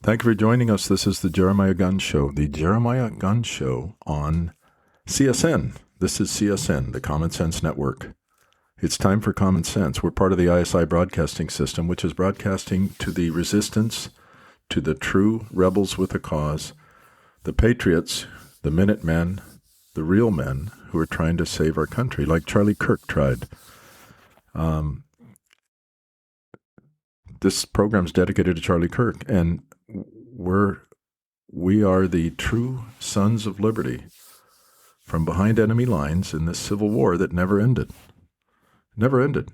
Thank you for joining us. This is the Jeremiah Gunn Show, the Jeremiah Gunn Show on CSN. This is CSN, the Common Sense Network. It's time for common sense. We're part of the ISI broadcasting system, which is broadcasting to the resistance, to the true rebels with a cause, the patriots, the Minutemen, the real men who are trying to save our country, like Charlie Kirk tried. This program's dedicated to Charlie Kirk, and we are the true sons of liberty from behind enemy lines in this civil war that never ended. Never ended.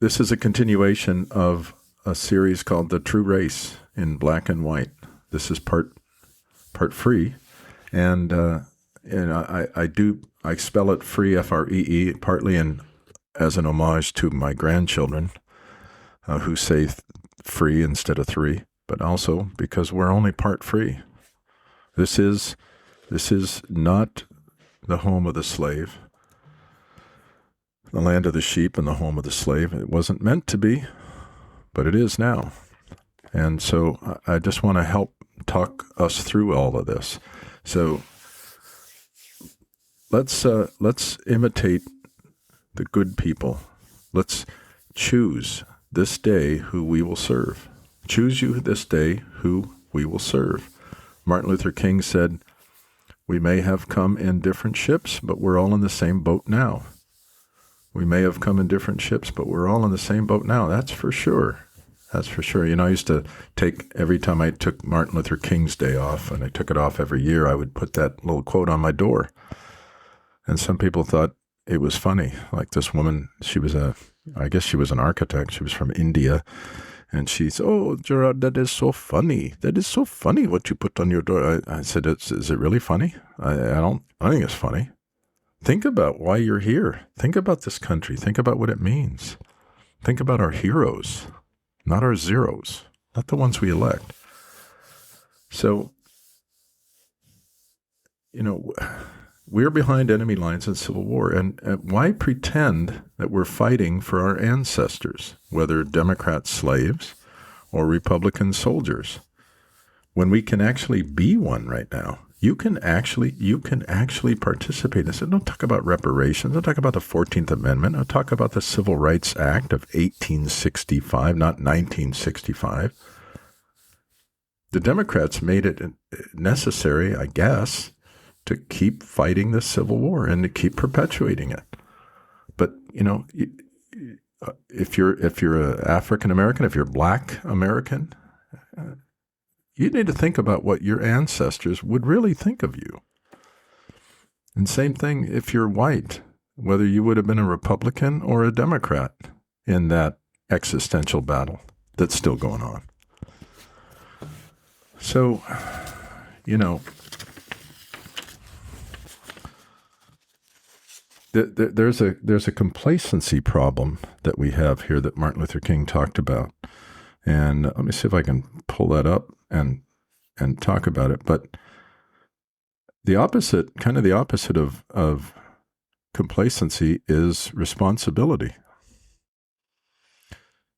This is a continuation of a series called The True Race in Black and White. This is part 3, and I spell it free, F-R-E-E, partly as an homage to my grandchildren who say free instead of three, but also because we're only part free. This is not the home of the slave, the land of the sheep and the home of the slave. It wasn't meant to be, but it is now. And so I just want to help talk us through all of this. So let's imitate the good people. Let's choose this day who we will serve. Choose you this day who we will serve. Martin Luther King said, "We may have come in different ships, but we're all in the same boat now." We may have come in different ships, but we're all in the same boat now. That's for sure. That's for sure. You know, I used to every time I took Martin Luther King's Day off, and I took it off every year, I would put that little quote on my door. And some people thought it was funny. Like this woman, I guess she was an architect. She was from India. And she's, "Oh, Gerard, that is so funny. That is so funny what you put on your door." I said, "Is it really funny? I don't think it's funny. Think about why you're here. Think about this country. Think about what it means. Think about our heroes, not our zeros, not the ones we elect." So, you know, we're behind enemy lines in civil war. And why pretend that we're fighting for our ancestors, whether Democrat slaves or Republican soldiers, when we can actually be one right now? You can actually participate in this. And don't talk about reparations. Don't talk about the 14th Amendment. Don't talk about the Civil Rights Act of 1865, not 1965. The Democrats made it necessary, I guess, to keep fighting the Civil War and to keep perpetuating it. But, you know, if you're an African American, if you're Black American, you need to think about what your ancestors would really think of you. And same thing if you're white, whether you would have been a Republican or a Democrat in that existential battle that's still going on. So, you know, there's a complacency problem that we have here that Martin Luther King talked about. And let me see if I can pull that up and talk about it. But the opposite of complacency is responsibility.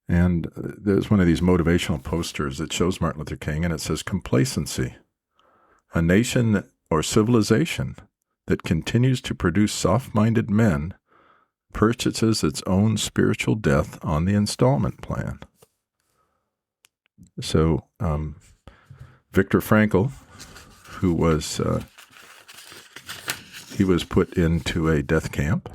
And there's one of these motivational posters that shows Martin Luther King, and it says, "Complacency, a nation or civilization that continues to produce soft-minded men purchases its own spiritual death on the installment plan." So Viktor Frankl, who was he was put into a death camp.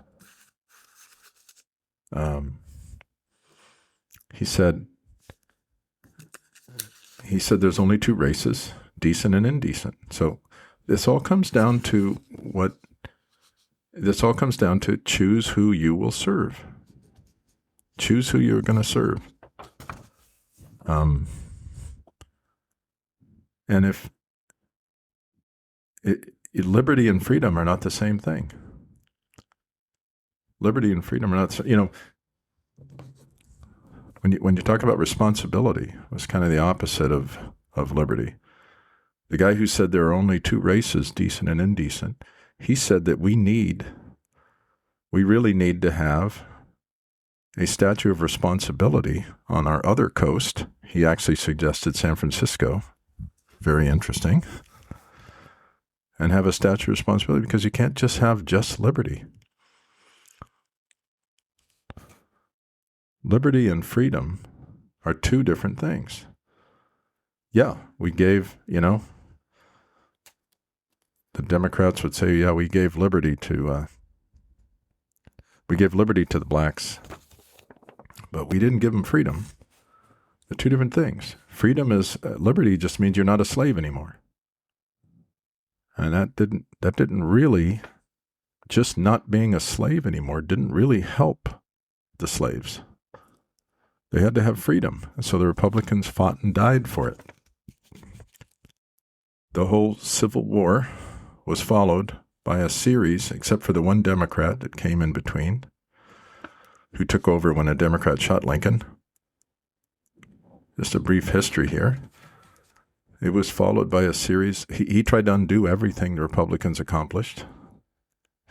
He said there's only two races, decent and indecent. So this all comes down to choose who you will serve. Choose who you're going to serve. And if liberty and freedom are not the same thing. Liberty and freedom are not, you know, when you talk about responsibility, it was kind of the opposite of liberty. The guy who said there are only two races, decent and indecent, he said that we really need to have a statue of responsibility on our other coast. He actually suggested San Francisco. Very interesting. And have a statue of responsibility, because you can't just have just liberty. Liberty and freedom are two different things. Yeah, we gave, the Democrats would say, yeah, we gave liberty to the blacks, but we didn't give them freedom. They're two different things. Freedom is, liberty just means you're not a slave anymore. And that didn't really, just not being a slave anymore didn't really help the slaves. They had to have freedom. And so the Republicans fought and died for it. The whole Civil War was followed by a series, except for the one Democrat that came in between, who took over when a Democrat shot Lincoln. Just a brief history here. It was followed by a series. He tried to undo everything the Republicans accomplished.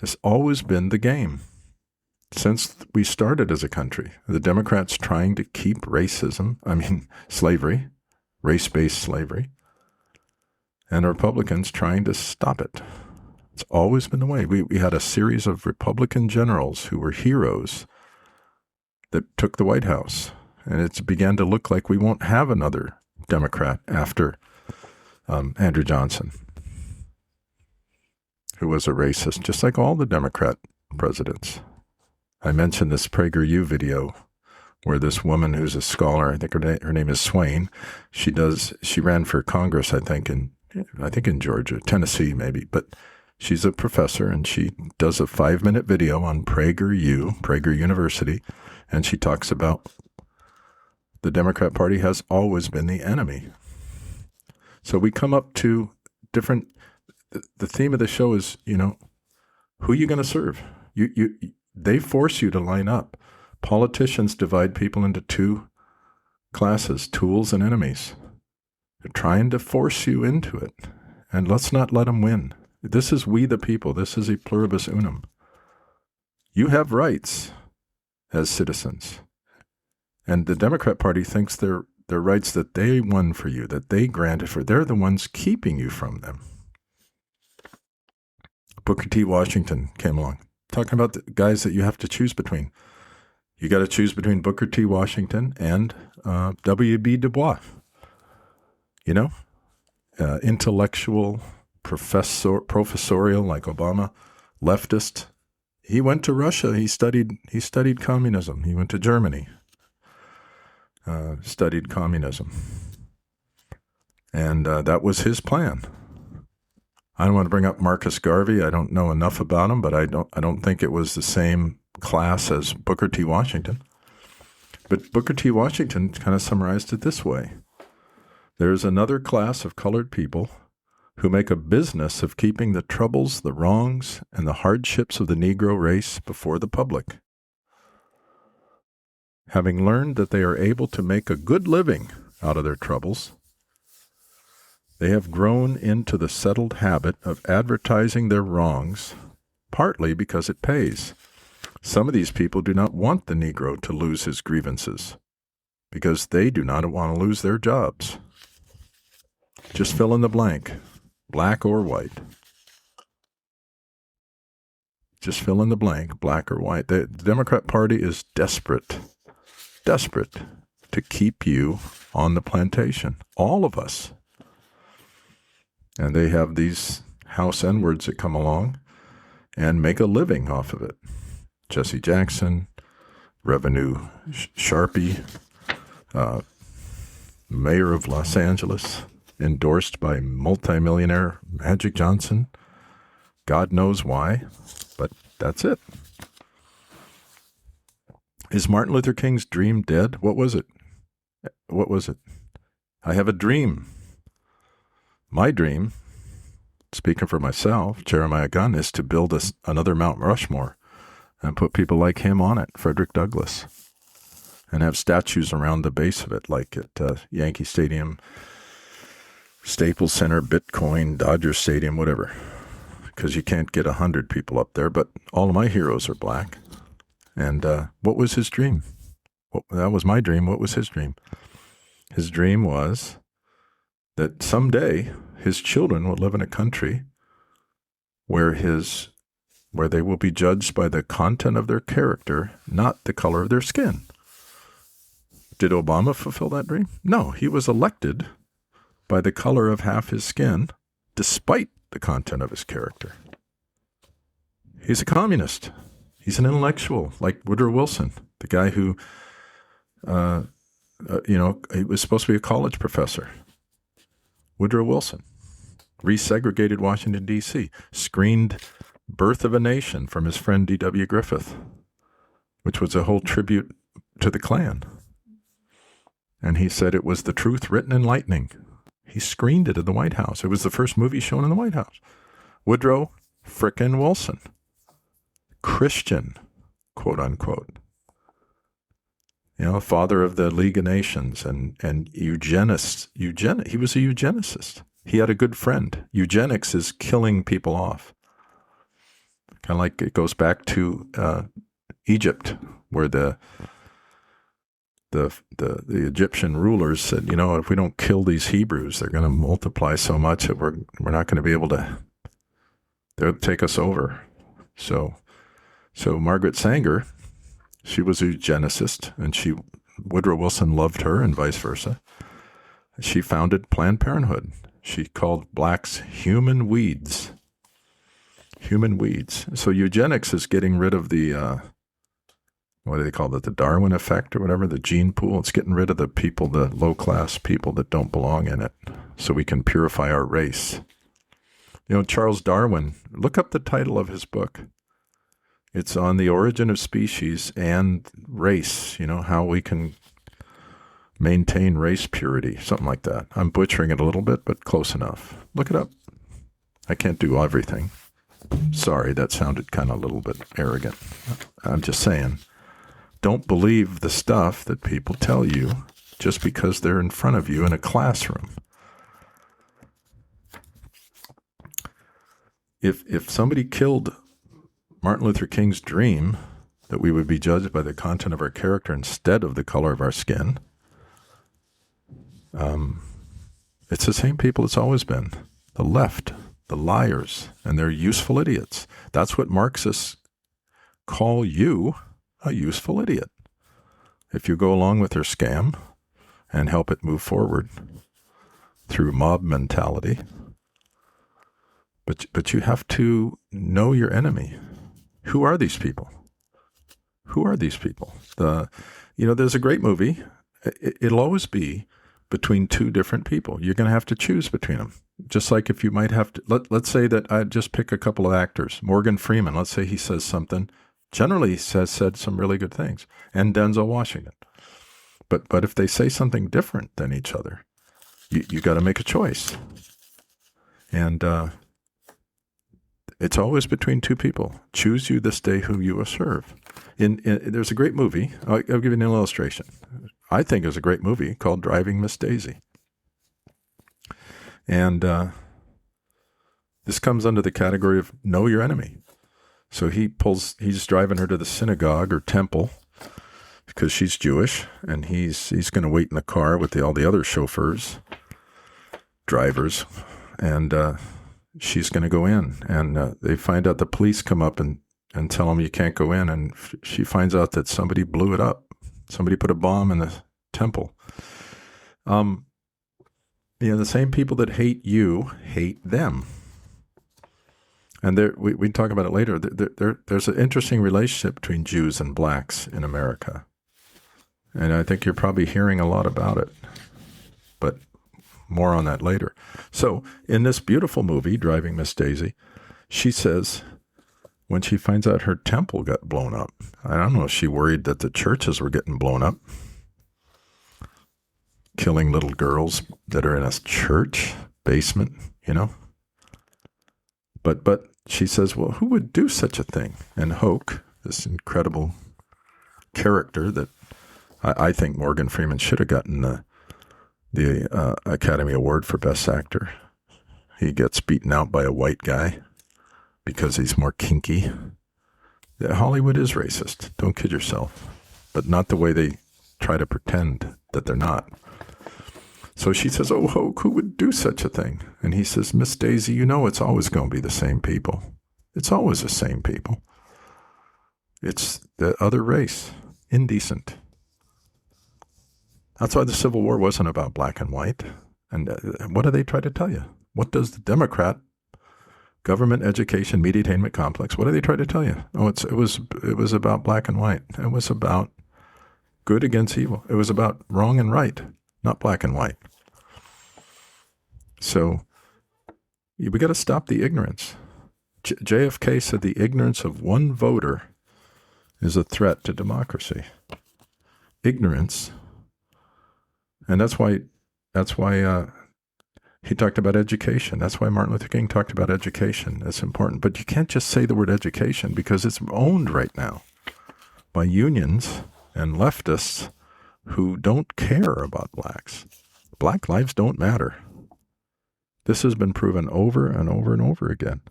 It's always been the game. Since we started as a country, the Democrats trying to keep slavery, race-based slavery, and the Republicans trying to stop it. It's always been the way. We had a series of Republican generals who were heroes that took the White House, and it began to look like we won't have another Democrat after Andrew Johnson, who was a racist, just like all the Democrat presidents. I mentioned this PragerU video where this woman who's a scholar, I think her name is Swain, she ran for Congress, I think in Georgia, Tennessee maybe, but she's a professor, and she does a 5-minute video on PragerU, Prager University, and she talks about the Democrat Party has always been the enemy. So we come up to different, the theme of the show is, who are you going to serve? They force you to line up. Politicians divide people into two classes, tools and enemies. They're trying to force you into it. And let's not let them win. This is we the people. This is a pluribus unum. You have rights as citizens. And the Democrat Party thinks they're rights that they won for you, that they granted for. They're the ones keeping you from them. Booker T. Washington came along, talking about the guys that you have to choose between. You got to choose between Booker T. Washington and W.E.B. Du Bois. Intellectual, professorial like Obama, leftist. He went to Russia. He studied communism. He went to Germany, studied communism, and that was his plan. I don't want to bring up Marcus Garvey. I don't know enough about him, but I don't think it was the same class as Booker T. Washington. But Booker T. Washington kind of summarized it this way. There's another class of colored people who make a business of keeping the troubles, the wrongs, and the hardships of the Negro race before the public. Having learned that they are able to make a good living out of their troubles, they have grown into the settled habit of advertising their wrongs, partly because it pays. Some of these people do not want the Negro to lose his grievances because they do not want to lose their jobs. Just fill in the blank, black or white. Just fill in the blank, black or white. The Democrat Party is desperate to keep you on the plantation, all of us. And they have these House N-words that come along and make a living off of it. Jesse Jackson, Revenue Sharpie, Mayor of Los Angeles, endorsed by multimillionaire Magic Johnson. God knows why, but that's it. Is Martin Luther King's dream dead? What was it? I have a dream. My dream, speaking for myself, Jeremiah Gunn, is to build another Mount Rushmore and put people like him on it, Frederick Douglass, and have statues around the base of it, like at Yankee Stadium, Staples Center, Bitcoin, Dodger Stadium, whatever, because you can't get 100 people up there, but all of my heroes are black. And what was his dream? That was my dream. What was his dream? His dream was that someday his children will live in a country where they will be judged by the content of their character, not the color of their skin. Did Obama fulfill that dream? No, he was elected by the color of half his skin, despite the content of his character. He's a communist. He's an intellectual, like Woodrow Wilson, the guy who, he was supposed to be a college professor. Woodrow Wilson resegregated Washington, D.C., screened Birth of a Nation from his friend D.W. Griffith, which was a whole tribute to the Klan. And he said it was the truth written in lightning. He screened it in the White House. It was the first movie shown in the White House. Woodrow frickin' Wilson. Christian, quote unquote. Father of the League of Nations and eugenist. He was a eugenicist. He had a good friend. Eugenics is killing people off. Kind of like it goes back to Egypt, where the Egyptian rulers said, if we don't kill these Hebrews, they're going to multiply so much that we're not going to be able to. They'll take us over. So Margaret Sanger, she was a eugenicist, and Woodrow Wilson loved her, and vice versa. She founded Planned Parenthood. She called blacks human weeds. Human weeds. So eugenics is getting rid of the, what do they call it, the Darwin effect or whatever, the gene pool. It's getting rid of the people, the low-class people that don't belong in it, so we can purify our race. Charles Darwin, look up the title of his book. It's on the origin of species and race, how we can maintain race purity, something like that. I'm butchering it a little bit, but close enough. Look it up. I can't do everything. Sorry, that sounded kind of a little bit arrogant. I'm just saying, don't believe the stuff that people tell you just because they're in front of you in a classroom. If somebody killed Martin Luther King's dream that we would be judged by the content of our character instead of the color of our skin, it's the same people it's always been. The left, the liars, and they're useful idiots. That's what Marxists call you, a useful idiot. If you go along with their scam and help it move forward through mob mentality. But you have to know your enemy. Who are these people? Who are these people? There's a great movie. It'll always be between two different people. You're going to have to choose between them. Just like if you might have to, let's say that I just pick a couple of actors. Morgan Freeman, let's say he says something, generally he said some really good things. And Denzel Washington. But if they say something different than each other, you got to make a choice. And it's always between two people. Choose you this day who you will serve. There's a great movie. I'll give you an illustration. I think it's a great movie called Driving Miss Daisy. And this comes under the category of know your enemy. So he's driving her to the synagogue or temple because she's Jewish, and he's going to wait in the car with all the other drivers, and she's going to go in. And they find out, the police come up and tell him you can't go in, and she finds out that somebody blew it up. Somebody put a bomb in the temple. The same people that hate you hate them. And we can talk about it later. There's an interesting relationship between Jews and blacks in America. And I think you're probably hearing a lot about it. But more on that later. So in this beautiful movie, Driving Miss Daisy, she says, when she finds out her temple got blown up, I don't know if she worried that the churches were getting blown up, killing little girls that are in a church basement, But she says, well, who would do such a thing? And Hoke, this incredible character that I think Morgan Freeman should have gotten the Academy Award for Best Actor. He gets beaten out by a white guy because he's more kinky. Hollywood is racist. Don't kid yourself. But not the way they try to pretend that they're not. So she says, "Oh, who would do such a thing?" And he says, "Miss Daisy, you know it's always going to be the same people. It's always the same people. It's the other race. Indecent." That's why the Civil War wasn't about black and white. And what do they try to tell you? What does the Democrat government, education, media-attainment complex, what do they try to tell you? Oh, it was about black and white. It was about good against evil. It was about wrong and right, not black and white. So we got to stop the ignorance. JFK said the ignorance of one voter is a threat to democracy. Ignorance. And that's why he talked about education. That's why Martin Luther King talked about education. That's important. But you can't just say the word education because it's owned right now by unions and leftists who don't care about blacks. Black lives don't matter. This has been proven over and over and over again.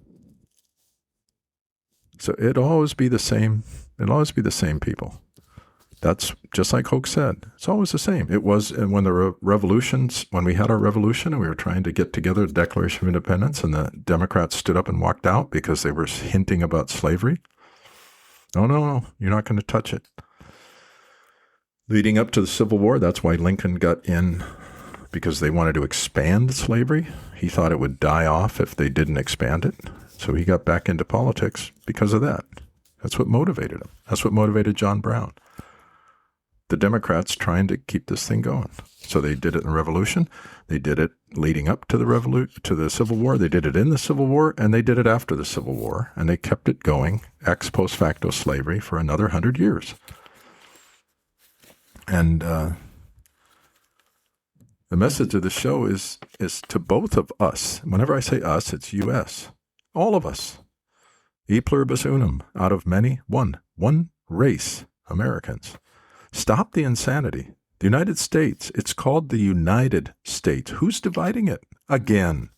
So it'll always be the same. It'll always be the same people. That's just like Hoke said. It's always the same. It was when when we had our revolution and we were trying to get together the Declaration of Independence and the Democrats stood up and walked out because they were hinting about slavery. No, you're not going to touch it. Leading up to the Civil War, that's why Lincoln got in, because they wanted to expand slavery. He thought it would die off if they didn't expand it. So he got back into politics because of that. That's what motivated him. That's what motivated John Brown. The Democrats trying to keep this thing going. So they did it in the Revolution. They did it leading up to the Civil War. They did it in the Civil War, and they did it after the Civil War. And they kept it going, ex post facto slavery, for another 100 years. And the message of the show is to both of us. Whenever I say us, it's U.S. All of us. E pluribus unum, out of many, one. One race, Americans. Stop the insanity. The United States, it's called the United States. Who's dividing it? Again.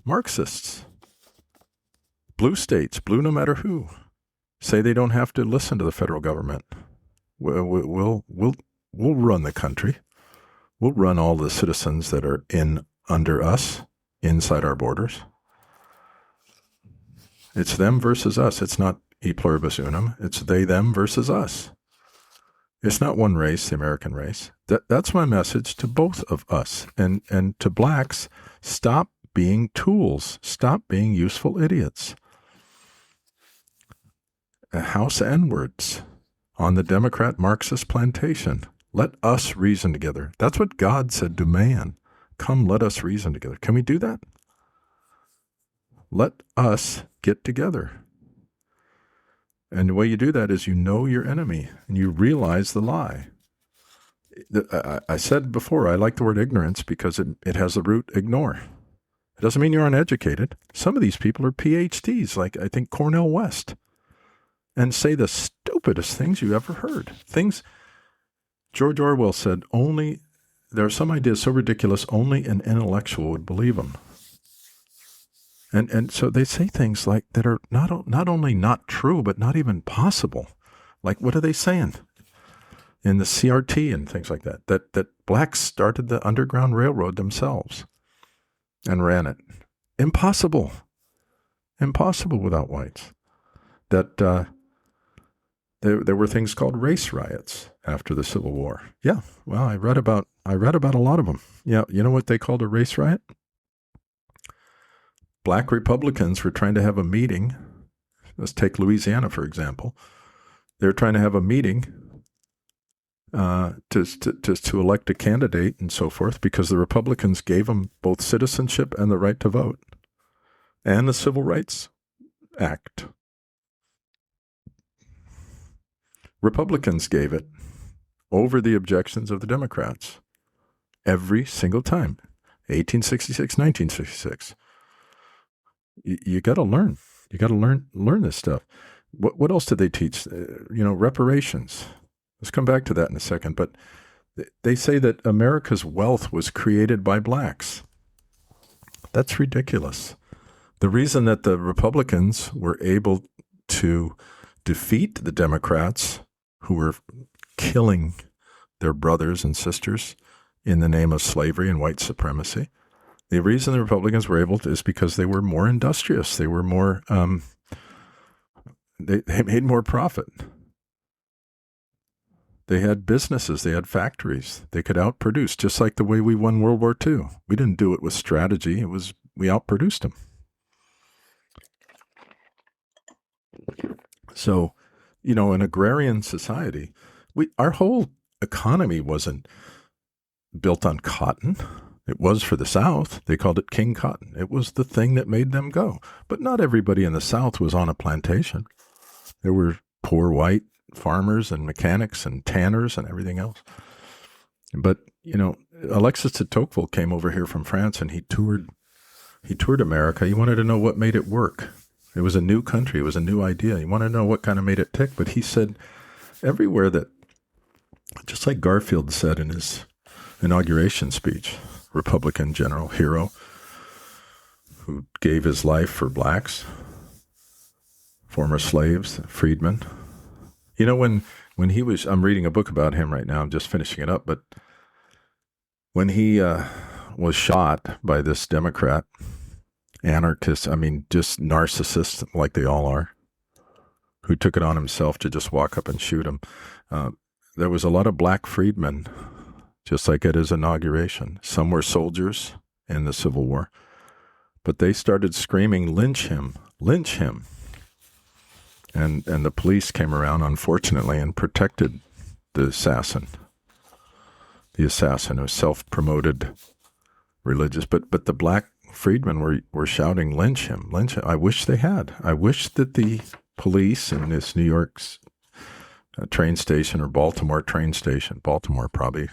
Marxists. Blue states, blue no matter who, say they don't have to listen to the federal government. We'll run the country. We'll run all the citizens that are under us, inside our borders. It's them versus us. It's not e pluribus unum. It's they, them versus us. It's not one race, the American race. That's my message to both of us. And to blacks, stop being tools. Stop being useful idiots. House N-words on the Democrat Marxist plantation. Let us reason together. That's what God said to man. Come, let us reason together. Can we do that? Let us get together. And the way you do that is you know your enemy and you realize the lie. I said before, I like the word ignorance because it has the root ignore. It doesn't mean you're uneducated. Some of these people are PhDs, like I think Cornell West, and say the stupidest things you ever heard. Things George Orwell said, there are some ideas so ridiculous only an intellectual would believe them. And so they say things like that are not only not true, but not even possible. Like, what are they saying? In the CRT and things like that, that blacks started the Underground Railroad themselves and ran it. Impossible. Impossible without whites. That there were things called race riots after the Civil War. Yeah, well, I read about a lot of them. Yeah, you know what they called a race riot? Black Republicans were trying to have a meeting. Let's take Louisiana, for example. They were trying to have a meeting to elect a candidate and so forth because the Republicans gave them both citizenship and the right to vote and the Civil Rights Act. Republicans gave it over the objections of the Democrats every single time. 1866, 1966. You got to learn. You got to learn this stuff. What else did they teach? Reparations. Let's come back to that in a second. But they say that America's wealth was created by blacks. That's ridiculous. The reason that the Republicans were able to defeat the Democrats, who were killing their brothers and sisters in the name of slavery and white supremacy. The reason the Republicans were able to is because they were more industrious. They were more, they made more profit. They had businesses. They had factories. They could outproduce, just like the way we won World War II. We didn't do it with strategy. We outproduced them. So, in agrarian society, our whole economy wasn't built on cotton. It was for the South. They called it King Cotton. It was the thing that made them go. But not everybody in the South was on a plantation. There were poor white farmers and mechanics and tanners and everything else. But, Alexis de Tocqueville came over here from France and he toured America. He wanted to know what made it work. It was a new country. It was a new idea. He wanted to know what kind of made it tick. But he said everywhere that, just like Garfield said in his inauguration speech, Republican general, hero, who gave his life for blacks, former slaves, freedmen. When he was, I'm reading a book about him right now, I'm just finishing it up, but when he was shot by this Democrat, anarchist, just narcissist like they all are, who took it on himself to just walk up and shoot him, there was a lot of black freedmen, just like at his inauguration. Some were soldiers in the Civil War, but they started screaming, "Lynch him, lynch him." And the police came around, unfortunately, and protected the assassin. The assassin was self-promoted religious, but the black freedmen were shouting, "Lynch him, lynch him." I wish they had. I wish that the police in this New York's train station or Baltimore train station, Baltimore probably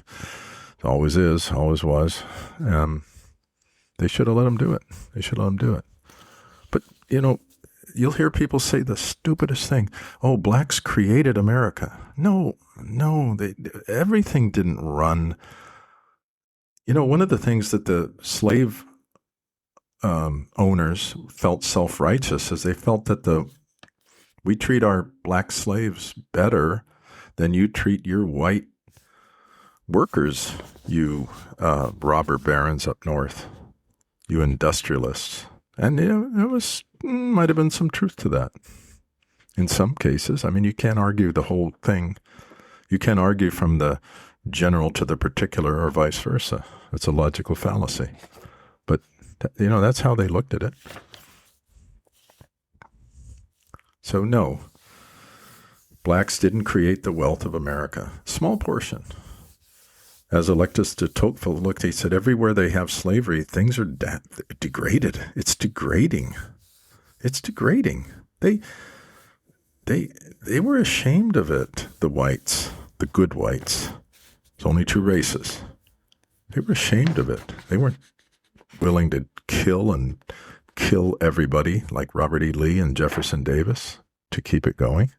always is, always was, they should have let them do it. They should let them do it. But, you'll hear people say the stupidest thing. Oh, blacks created America. No, everything didn't run. One of the things that the slave owners felt self-righteous is they felt that we treat our black slaves better than you treat your white workers, you robber barons up north, you industrialists. And there might have been some truth to that in some cases. You can't argue the whole thing. You can't argue from the general to the particular or vice versa. It's a logical fallacy. But, that's how they looked at it. So no, blacks didn't create the wealth of America. Small portion. As Alexis de Tocqueville looked, he said, everywhere they have slavery, things are degraded. It's degrading. It's degrading. They were ashamed of it, the whites, the good whites. There's only two races. They were ashamed of it. They weren't willing to kill everybody like Robert E. Lee and Jefferson Davis to keep it going.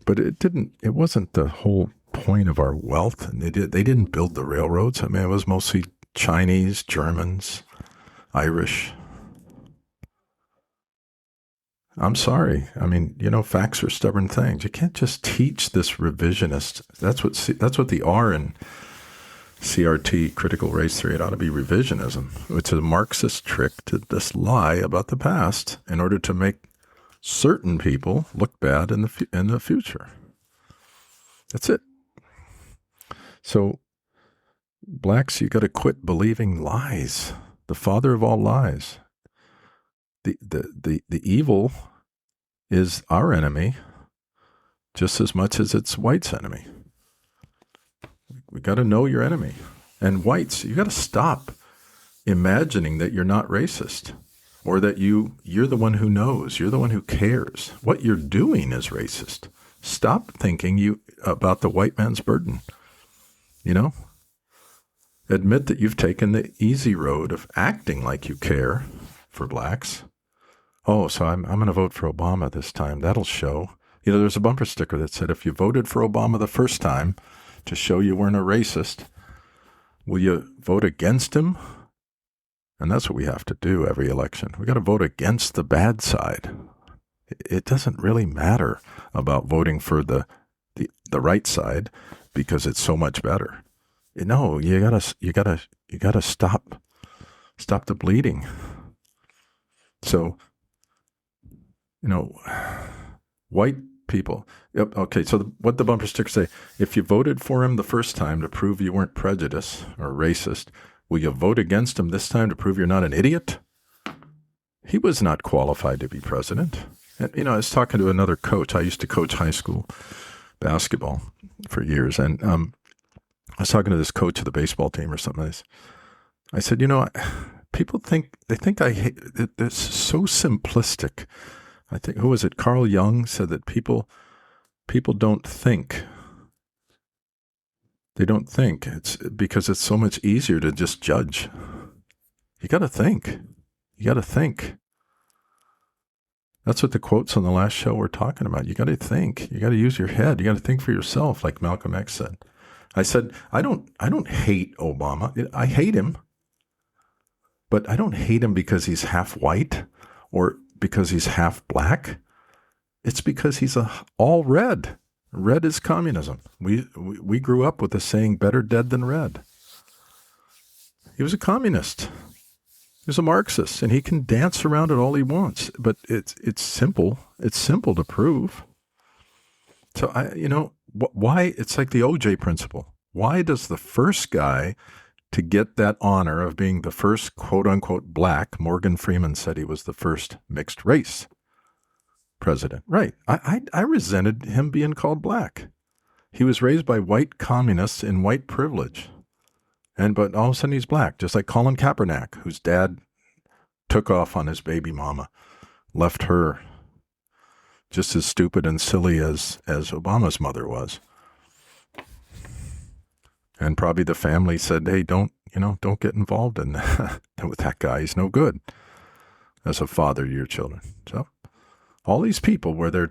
But it wasn't the whole point of our wealth. And they didn't build the railroads. It was mostly Chinese, Germans, Irish. I'm sorry. Facts are stubborn things. You can't just teach this revisionist. That's what the R in CRT, critical race theory, it ought to be revisionism. It's a Marxist trick to just lie about the past in order to make certain people look bad in the future. That's it. So, blacks, you got to quit believing lies. The father of all lies. The evil is our enemy just as much as it's white's enemy. We got to know your enemy. And whites, you got to stop imagining that you're not racist or that you're the one who knows, you're the one who cares. What you're doing is racist. Stop thinking about the white man's burden. Admit that you've taken the easy road of acting like you care for blacks. Oh, so I'm going to vote for Obama this time. That'll show. There's a bumper sticker that said, if you voted for Obama the first time to show you weren't a racist, will you vote against him? And that's what we have to do every election. We got to vote against the bad side. It doesn't really matter about voting for the right side, because it's so much better. No, you gotta stop the bleeding. So, white people. Yep. Okay. So what the bumper stickers say: if you voted for him the first time to prove you weren't prejudiced or racist, will you vote against him this time to prove you're not an idiot? He was not qualified to be president. And I was talking to another coach. I used to coach high school basketball for years, and I was talking to this coach of the baseball team or something like this. I said, people think I hate it. It's so simplistic. I think, who was it? Carl Jung said that people don't think. They don't think. It's because it's so much easier to just judge. You got to think. You got to think. That's what the quotes on the last show were talking about. You got to think. You got to use your head. You got to think for yourself, like Malcolm X said. I said, I don't hate Obama. I hate him. But I don't hate him because he's half white or because he's half black. It's because he's all red. Red is communism. We grew up with the saying, better dead than red. He was a communist. He was a Marxist, and he can dance around it all he wants. But it's simple. It's simple to prove. So why? It's like the O.J. principle. Why does the first guy to get that honor of being the first quote-unquote black, Morgan Freeman said he was the first mixed race president. Right. I resented him being called black. He was raised by white communists in white privilege. But all of a sudden he's black, just like Colin Kaepernick, whose dad took off on his baby mama, left her just as stupid and silly as Obama's mother was. And probably the family said, hey, don't get involved in that with that guy. He's no good as a father to your children. So all these people where their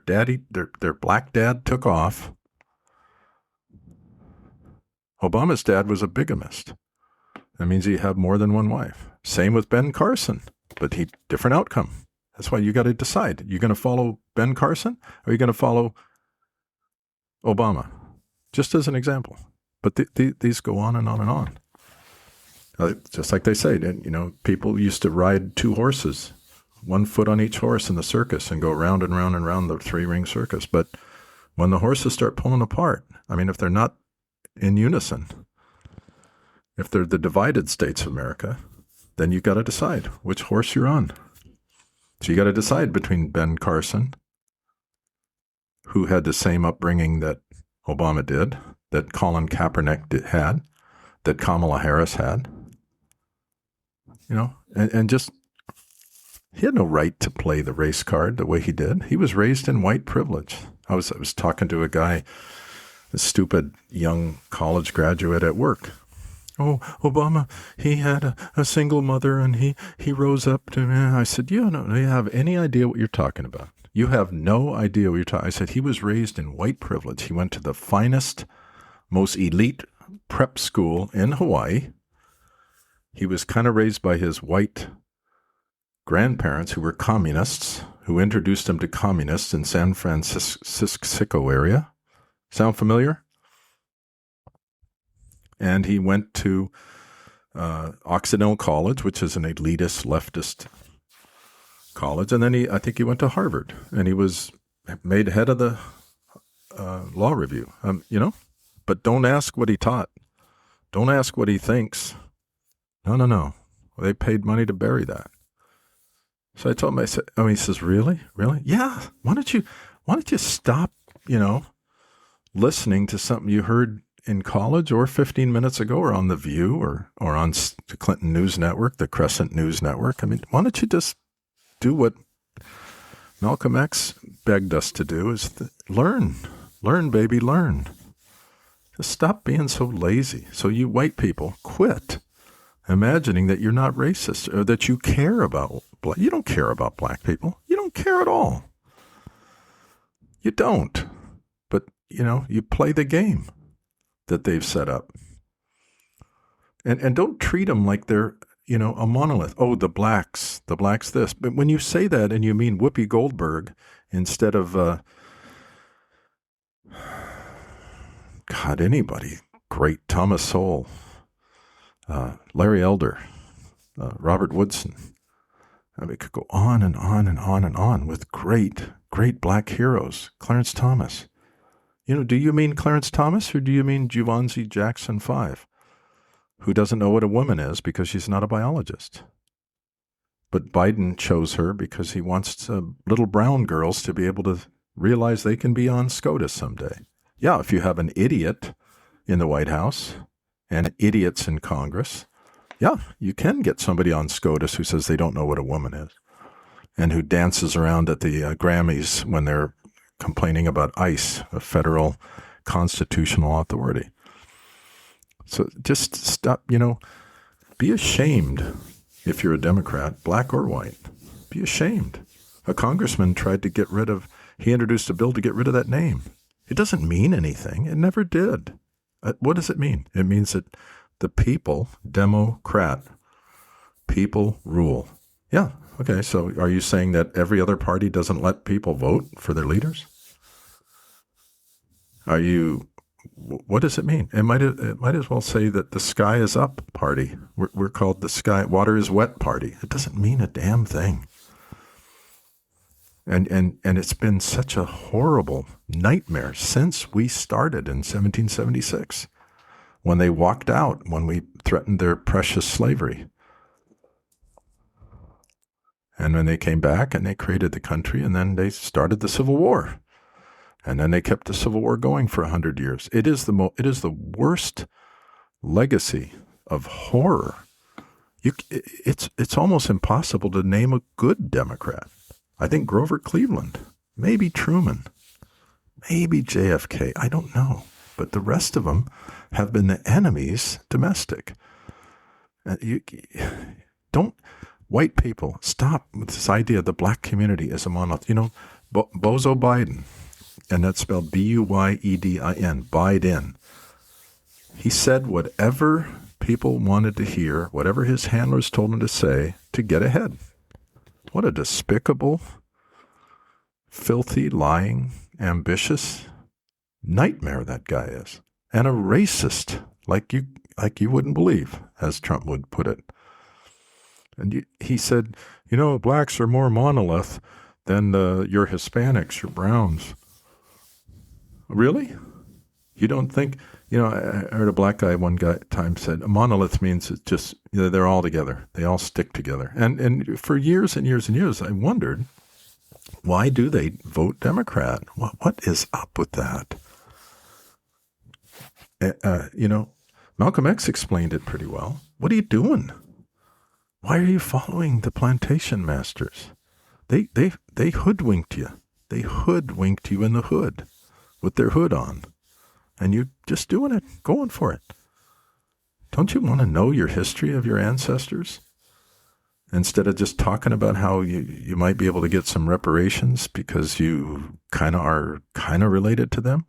black dad took off. Obama's dad was a bigamist. That means he had more than one wife. Same with Ben Carson, but different outcome. That's why you got to decide. You're going to follow Ben Carson or are you going to follow Obama? Just as an example. But these go on and on and on. Just like they say, people used to ride two horses, one foot on each horse in the circus and go round and round and round the three-ring circus. But when the horses start pulling apart, if they're not in unison, if they're the divided states of America, then you got to decide which horse you're on. So you got to decide between Ben Carson, who had the same upbringing that Obama did, that Colin Kaepernick had, that Kamala Harris had, and just, he had no right to play the race card the way he did. He was raised in white privilege. I was talking to a guy, a stupid young college graduate at work. Oh, Obama, he had a single mother and he rose up to me. I said, do you have any idea what you're talking about? You have no idea what you're talking about. I said, he was raised in white privilege. He went to the finest, most elite prep school in Hawaii. He was kind of raised by his white grandparents who were communists, who introduced him to communists in San Francisco area. Sound familiar? And he went to Occidental College, which is an elitist, leftist college. And then I think he went to Harvard, and he was made head of the law review, But don't ask what he taught. Don't ask what he thinks. No. They paid money to bury that. So I told him, I said, he says, really? Yeah. Why don't you stop, listening to something you heard in college or 15 minutes ago or on The View or on the Clinton News Network, the Crescent News Network? Why don't you just do what Malcolm X begged us to do, is learn. Learn, baby, learn. Just stop being so lazy. So you white people, quit imagining that you're not racist or that you care about black. You don't care about black people. You don't care at all. You don't. But, you play the game that they've set up. And don't treat them like they're, a monolith. Oh, the blacks this. But when you say that and you mean Whoopi Goldberg instead of God, anybody great. Thomas Sowell, Larry Elder, Robert Woodson. We could go on and on and on and on with great, great black heroes. Clarence Thomas. Do you mean Clarence Thomas or do you mean Juwanzi Jackson 5, who doesn't know what a woman is because she's not a biologist? But Biden chose her because he wants little brown girls to be able to realize they can be on SCOTUS someday. Yeah, if you have an idiot in the White House and idiots in Congress, yeah, you can get somebody on SCOTUS who says they don't know what a woman is and who dances around at the Grammys when they're complaining about ICE, a federal constitutional authority. So just stop, be ashamed if you're a Democrat, black or white. Be ashamed. A congressman tried to he introduced a bill to get rid of that name. It doesn't mean anything. It never did. What does it mean? It means that the people, Democrat, people rule. Yeah, okay, so are you saying that every other party doesn't let people vote for their leaders? What does it mean? It might as well say that the sky is up party. We're called the water is wet party. It doesn't mean a damn thing. And it's been such a horrible nightmare since we started in 1776, when they walked out, when we threatened their precious slavery. And when they came back and they created the country, and then they started the Civil War. And then they kept the Civil War going for 100 years. It is the worst legacy of horror. It's almost impossible to name a good Democrat. I think Grover Cleveland, maybe Truman, maybe JFK. I don't know. But the rest of them have been the enemies domestic. White people, stop with this idea the black community is a monolith. Bozo Biden, and that's spelled Buydin, Biden. He said whatever people wanted to hear, whatever his handlers told him to say to get ahead. What a despicable, filthy, lying, ambitious nightmare that guy is. And a racist, like you wouldn't believe, as Trump would put it. And he said, blacks are more monolith than your Hispanics, your browns. Really? You don't think, I heard a black guy time said, a monolith means it's just, they're all together. They all stick together. And for years and years and years, I wondered, why do they vote Democrat? What is up with that? Malcolm X explained it pretty well. What are you doing? Why are you following the plantation masters? They hoodwinked you. They hoodwinked you in the hood with their hood on. And you're just doing it, going for it. Don't you want to know your history of your ancestors? Instead of just talking about how you might be able to get some reparations because you are related to them?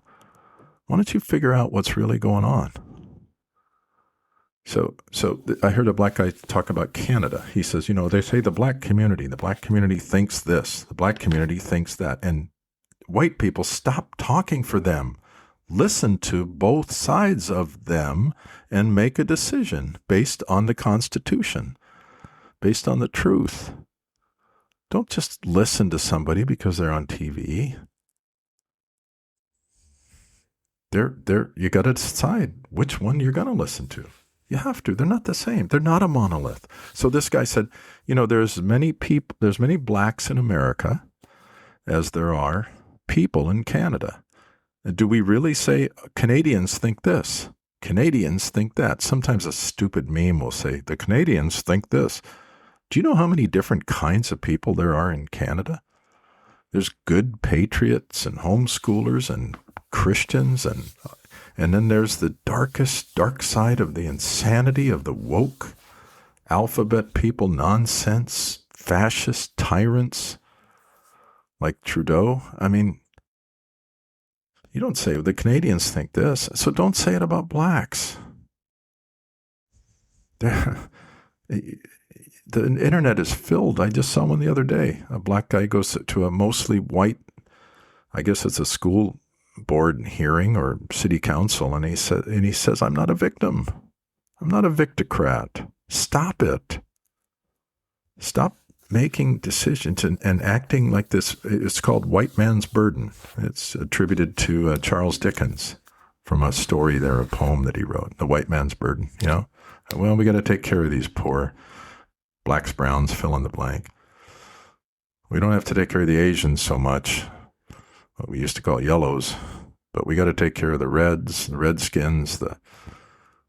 Why don't you figure out what's really going on? So I heard a black guy talk about Canada. He says, they say the black community thinks this, the black community thinks that. And white people, stop talking for them. Listen to both sides of them and make a decision based on the Constitution, based on the truth. Don't just listen to somebody because they're on TV. You got to decide which one you're going to listen to. You have to. They're not the same. They're not a monolith. So this guy said, there's many blacks in America as there are people in Canada. Do we really say Canadians think this? Canadians think that. Sometimes a stupid meme will say, the Canadians think this. Do you know how many different kinds of people there are in Canada? There's good patriots and homeschoolers and Christians, and then there's the dark side of the insanity of the woke, alphabet people, nonsense, fascist tyrants like Trudeau. I mean, you don't say the Canadians think this, so don't say it about blacks. The internet is filled. I just saw one the other day. A black guy goes to a mostly white, I guess it's a school board hearing or city council, and he says, I'm not a victim. I'm not a victocrat. Stop it. Stop making decisions and acting like this. It's called white man's burden. It's attributed to Charles Dickens from a story there, a poem that he wrote, The White Man's Burden. Well, we got to take care of these poor blacks, browns, fill in the blank. We don't have to take care of the Asians so much, what we used to call yellows, but we got to take care of the reds, the redskins.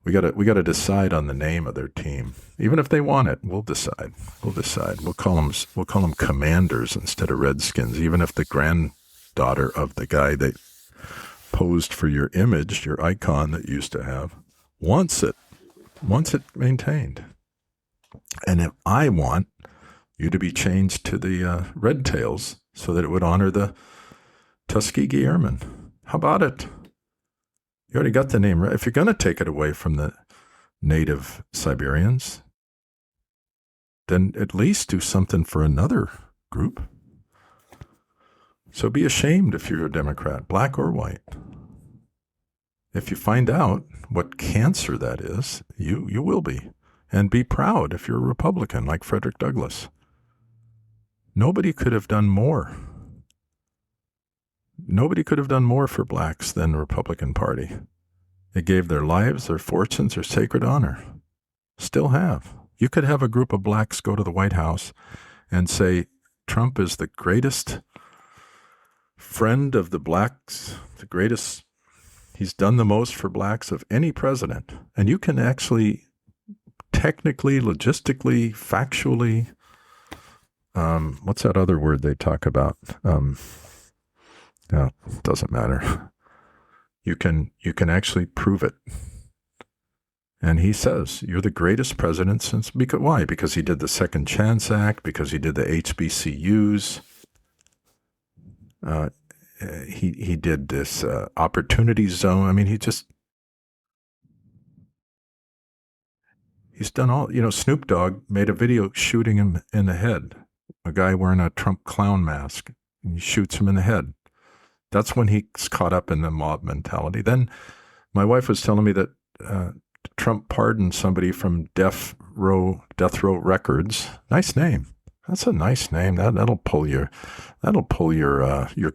We got to decide on the name of their team. Even if they want it, we'll decide. We'll call them commanders instead of redskins. Even if the granddaughter of the guy that posed for your image, your icon that you used to have, wants it maintained. And if I want you to be changed to the red tails so that it would honor the Tuskegee Airmen, how about it? You already got the name right. If you're going to take it away from the native Siberians, then at least do something for another group. So be ashamed if you're a Democrat, black or white. If you find out what cancer that is, you will be. And be proud if you're a Republican like Frederick Douglass. Nobody could have done more. Nobody could have done more for blacks than the Republican Party. They gave their lives, their fortunes, their sacred honor. Still have. You could have a group of blacks go to the White House and say, Trump is the greatest friend of the blacks, the greatest, he's done the most for blacks of any president. And you can actually technically, logistically, factually, what's that other word they talk about? Yeah, it doesn't matter. You can actually prove it. And he says, you're the greatest president since, why? Because he did the Second Chance Act, because he did the HBCUs. He did this opportunity zone. I mean, he's done all, Snoop Dogg made a video shooting him in the head. A guy wearing a Trump clown mask, and he shoots him in the head. That's when he's caught up in the mob mentality. Then my wife was telling me that Trump pardoned somebody from Death Row Records. Nice name. That's a nice name. That'll pull your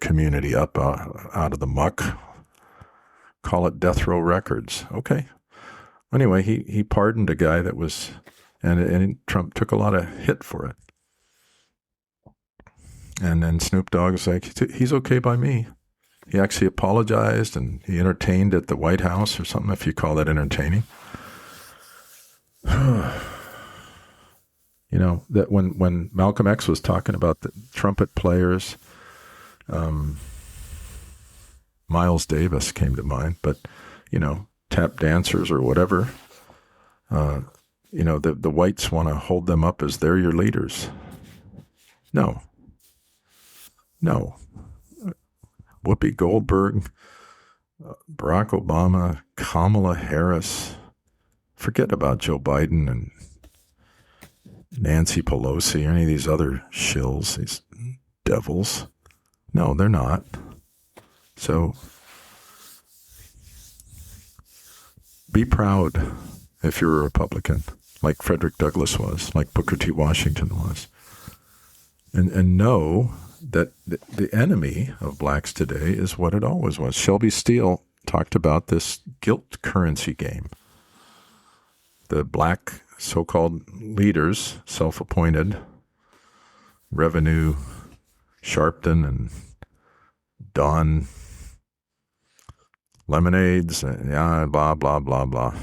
community up out of the muck. Call it Death Row Records. Okay. Anyway, he pardoned a guy that was, and Trump took a lot of hit for it. And then Snoop Dogg's like, he's okay by me. He actually apologized and he entertained at the White House or something, if you call that entertaining. That when Malcolm X was talking about the trumpet players, Miles Davis came to mind, but, tap dancers or whatever, the whites want to hold them up as they're your leaders. No. Whoopi Goldberg, Barack Obama, Kamala Harris. Forget about Joe Biden and Nancy Pelosi or any of these other shills, these devils. No, they're not. So be proud if you're a Republican, like Frederick Douglass was, like Booker T. Washington was. And know that the enemy of blacks today is what it always was. Shelby Steele talked about this guilt currency game. The black so-called leaders, self-appointed, Revenue Sharpton and Don Lemonades, blah, blah, blah, blah.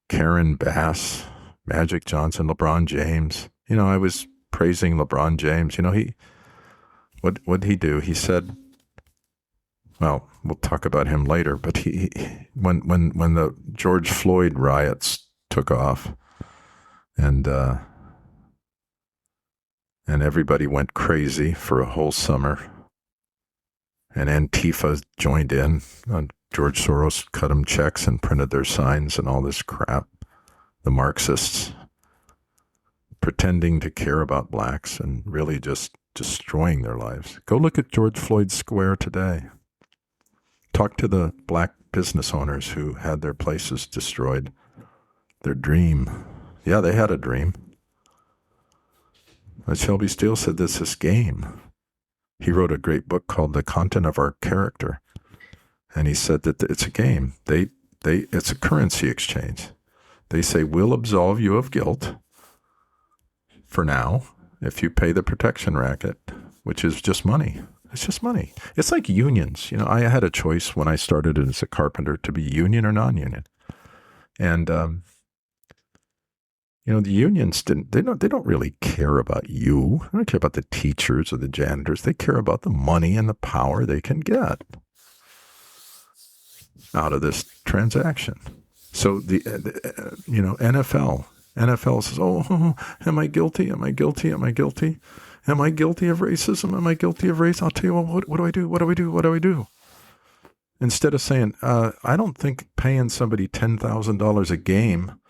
Karen Bass, Magic Johnson, LeBron James. I was praising LeBron James. What'd he do? He said, well, we'll talk about him later, but when the George Floyd riots took off and everybody went crazy for a whole summer and Antifa joined in, George Soros cut them checks and printed their signs and all this crap, the Marxists pretending to care about blacks and really just destroying their lives. Go look at George Floyd Square today. Talk to the black business owners who had their places destroyed. Their dream. Yeah, they had a dream. As Shelby Steele said, this game. He wrote a great book called The Content of Our Character. And he said that it's a game. It's a currency exchange. They say, we'll absolve you of guilt for now if you pay the protection racket, which is just money. It's just money. It's like unions. I had a choice when I started as a carpenter to be union or non-union. And, the unions they don't really care about you. They don't care about the teachers or the janitors. They care about the money and the power they can get out of this transaction. So the NFL says, oh, am I guilty? Am I guilty? Am I guilty? Am I guilty of racism? Am I guilty of race? I'll tell you what do I do? What do I do? What do I do? Instead of saying, I don't think paying somebody $10,000 a game,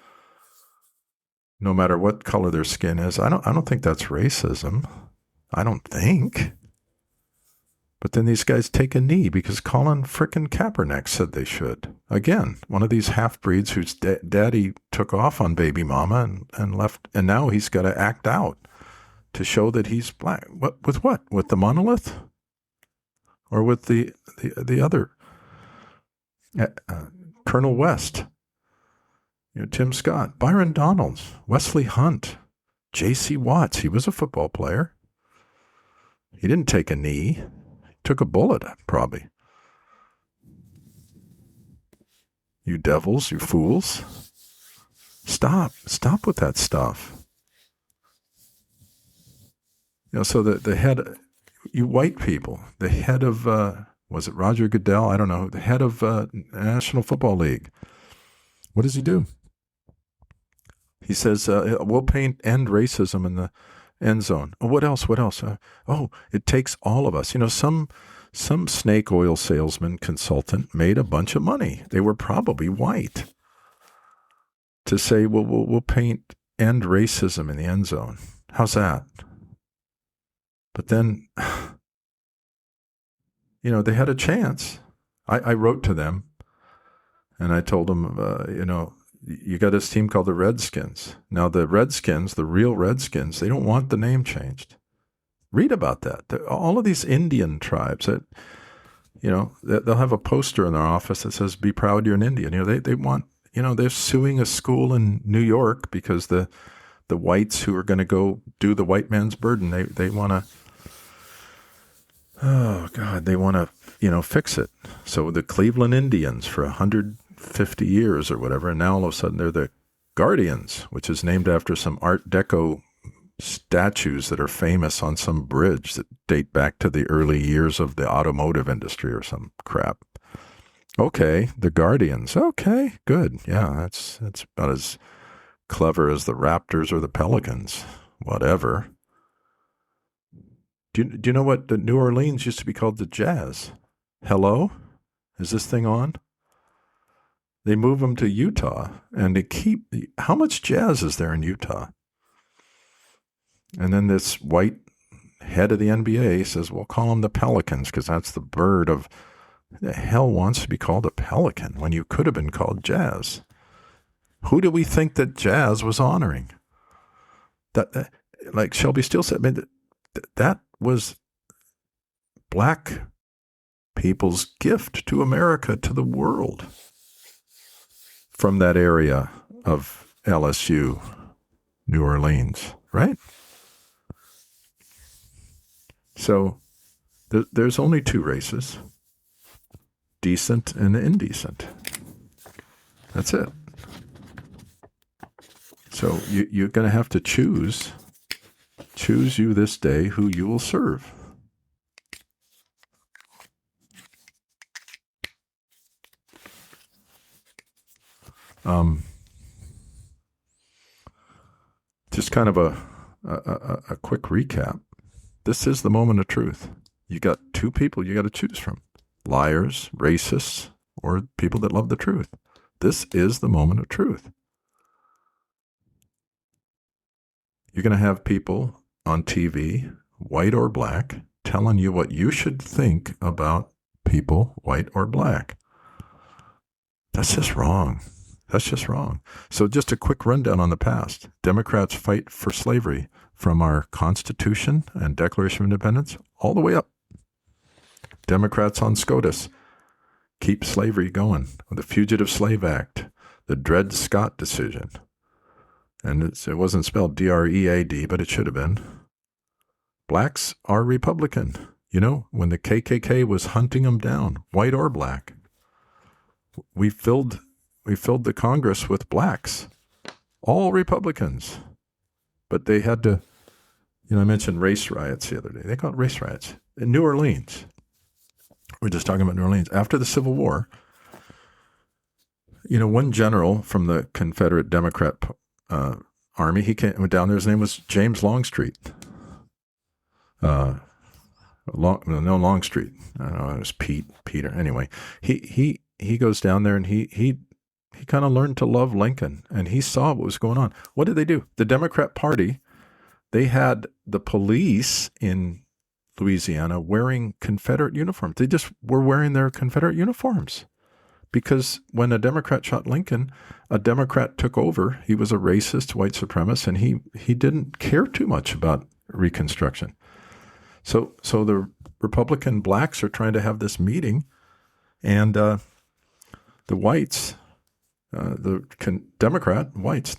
no matter what color their skin is, I don't think that's racism. I don't think. But then these guys take a knee because Colin frickin' Kaepernick said they should. Again, one of these half-breeds whose daddy took off on baby mama and left, and now he's got to act out to show that he's black. With what? With the monolith? Or with the other? Colonel West, Tim Scott, Byron Donalds, Wesley Hunt, J.C. Watts. He was a football player. He didn't take a knee. Took a bullet, probably. You devils, you fools. Stop with that stuff. So the head, you white people, the head of, was it Roger Goodell? I don't know. The head of National Football League. What does he do? He says, we'll end racism in the end zone. Oh, what else? It takes all of us. Some snake oil salesman consultant made a bunch of money. They were probably white. To say, well, we'll end racism in the end zone. How's that? But then, they had a chance. I wrote to them and I told them, you got this team called the Redskins. Now, the Redskins, the real Redskins, they don't want the name changed. Read about that. All of these Indian tribes that, they'll have a poster in their office that says, be proud you're an Indian. They want, they're suing a school in New York because the whites who are going to go do the white man's burden, they want to, they want to, fix it. So the Cleveland Indians for 150 years or whatever, and now all of a sudden they're the Guardians, which is named after some Art Deco statues that are famous on some bridge that date back to the early years of the automotive industry or some crap. Okay, the Guardians. Okay, good. Yeah, that's about as clever as the Raptors or the Pelicans. Whatever. Do you know what the New Orleans used to be called? The Jazz. Hello? Is this thing on? They move them to Utah, and they keep. How much jazz is there in Utah? And then this white head of the NBA says, "We'll call them the Pelicans because that's the bird of." Who the hell wants to be called a pelican when you could have been called Jazz? Who do we think that Jazz was honoring? That like Shelby Steele said, that was black people's gift to America, to the world, from that area of LSU, New Orleans, right? So there's only two races, decent and indecent. That's it. So you're going to have to choose you this day who you will serve. Just kind of a quick recap. This is the moment of truth. You got two people you got to choose from: liars, racists, or people that love the truth. This is the moment of truth. You're going to have people on TV white or black, telling you what you should think about people, white or black. That's just wrong. That's just wrong. So just a quick rundown on the past. Democrats fight for slavery from our Constitution and Declaration of Independence all the way up. Democrats on SCOTUS keep slavery going. The Fugitive Slave Act, the Dred Scott decision. And it wasn't spelled D-R-E-A-D, but it should have been. Blacks are Republican. You know, when the KKK was hunting them down, white or black, we filled the Congress with blacks, all Republicans. But they had to, I mentioned race riots the other day. They called it race riots in New Orleans. We're just talking about New Orleans. After the Civil War, one general from the Confederate Democrat Army, he went down there. His name was James Longstreet. Longstreet. I don't know, it was Peter. Anyway, he goes down there and he kind of learned to love Lincoln, and he saw what was going on. What did they do? The Democrat Party, they had the police in Louisiana wearing Confederate uniforms. They just were wearing their Confederate uniforms because when a Democrat shot Lincoln, a Democrat took over. He was a racist, white supremacist, and he didn't care too much about Reconstruction. So the Republican blacks are trying to have this meeting, and the whites, Democrat whites,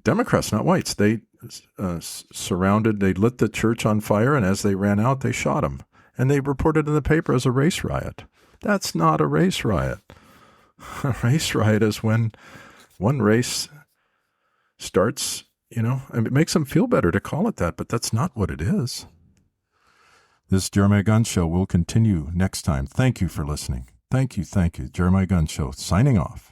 Democrats, not whites, they they lit the church on fire, and as they ran out, they shot them. And they reported in the paper as a race riot. That's not a race riot. A race riot is when one race starts, and it makes them feel better to call it that, but that's not what it is. This Jeremiah Gunn Show will continue next time. Thank you for listening. Thank you. Jeremiah Gunn Show, signing off.